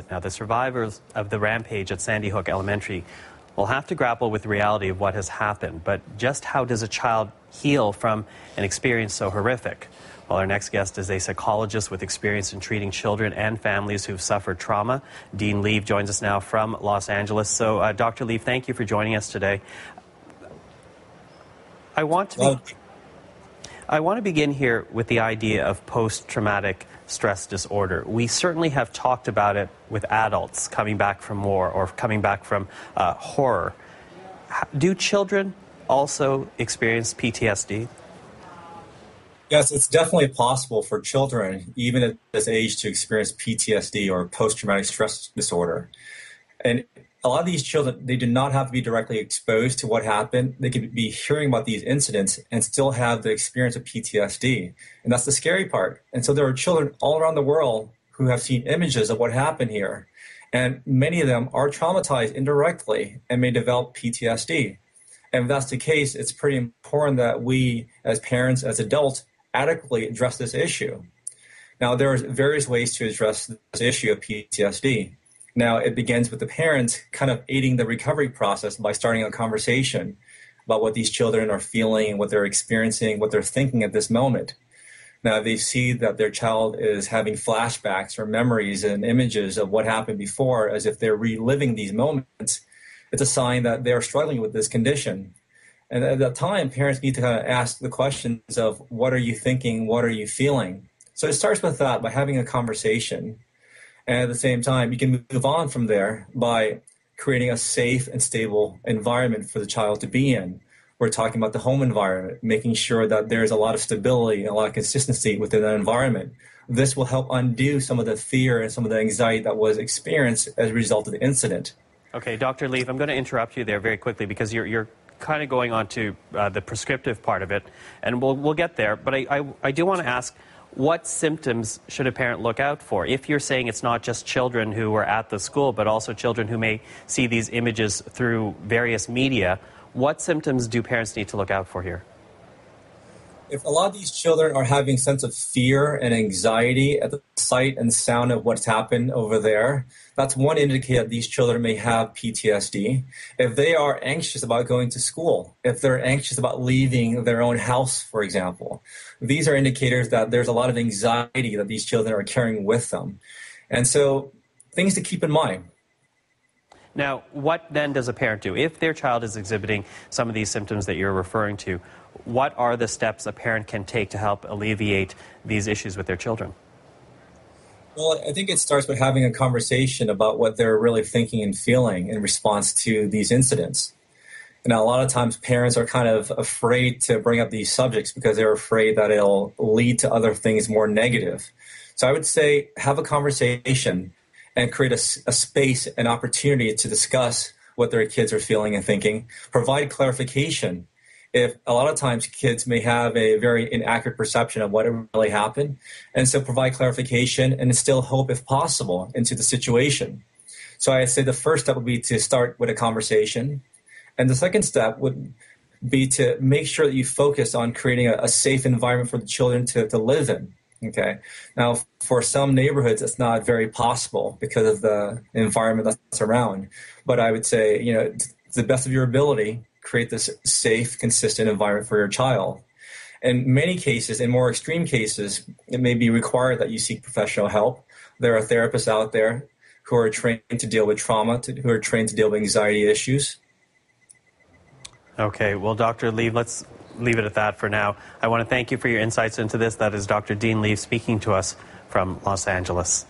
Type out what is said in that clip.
Now, the survivors of the rampage at Sandy Hook Elementary will have to grapple with the reality of what has happened. But just how does a child heal from an experience so horrific? Well, our next guest is a psychologist with experience in treating children and families who've suffered trauma. Dean Leav joins us now from Los Angeles. So, Dr. Leav, thank you for joining us today. I want to begin here with the idea of post-traumatic stress disorder. We certainly have talked about it with adults coming back from war or coming back from horror. Do children also experience PTSD? Yes, it's definitely possible for children, even at this age, to experience PTSD or post-traumatic stress disorder. And a lot of these children, they do not have to be directly exposed to what happened. They can be hearing about these incidents and still have the experience of PTSD. And that's the scary part. And so there are children all around the world who have seen images of what happened here. And many of them are traumatized indirectly and may develop PTSD. And if that's the case, it's pretty important that we, as parents, as adults, adequately address this issue. Now, there are various ways to address this issue of PTSD. Now, it begins with the parents kind of aiding the recovery process by starting a conversation about what these children are feeling, what they're experiencing, what they're thinking at this moment. Now, they see that their child is having flashbacks or memories and images of what happened before as if they're reliving these moments. It's a sign that they're struggling with this condition. And at that time, parents need to kind of ask the questions of, what are you thinking? What are you feeling? So it starts with that, by having a conversation. And at the same time, you can move on from there by creating a safe and stable environment for the child to be in. We're talking about the home environment, making sure that there's a lot of stability and a lot of consistency within that environment. This will help undo some of the fear and some of the anxiety that was experienced as a result of the incident. Okay, Dr. Leav, I'm going to interrupt you there very quickly because you're kind of going on to the prescriptive part of it, and we'll get there. But I do want to ask, what symptoms should a parent look out for? If you're saying it's not just children who are at the school, but also children who may see these images through various media, what symptoms do parents need to look out for here? If a lot of these children are having a sense of fear and anxiety at the sight and sound of what's happened over there, that's one indicator that these children may have PTSD. If they are anxious about going to school, if they're anxious about leaving their own house, for example, these are indicators that there's a lot of anxiety that these children are carrying with them. And so, things to keep in mind. Now, what then does a parent do? If their child is exhibiting some of these symptoms that you're referring to, what are the steps a parent can take to help alleviate these issues with their children? Well, I think it starts with having a conversation about what they're really thinking and feeling in response to these incidents. Now, a lot of times parents are kind of afraid to bring up these subjects because they're afraid that it'll lead to other things more negative. So I would say have a conversation and create a space, an opportunity to discuss what their kids are feeling and thinking. Provide clarification. If a lot of times kids may have a very inaccurate perception of what really happened, and so provide clarification and instill hope, if possible, into the situation. So I say the first step would be to start with a conversation, and the second step would be to make sure that you focus on creating a safe environment for the children to live in. Okay. Now, for some neighborhoods, it's not very possible because of the environment that's around. But I would say, to the best of your ability, create this safe, consistent environment for your child. In many cases, in more extreme cases, it may be required that you seek professional help. There are therapists out there who are trained to deal with trauma, who are trained to deal with anxiety issues. Okay, well, Dr. Leav, let's leave it at that for now. I want to thank you for your insights into this. That is Dr. Dean Leav speaking to us from Los Angeles.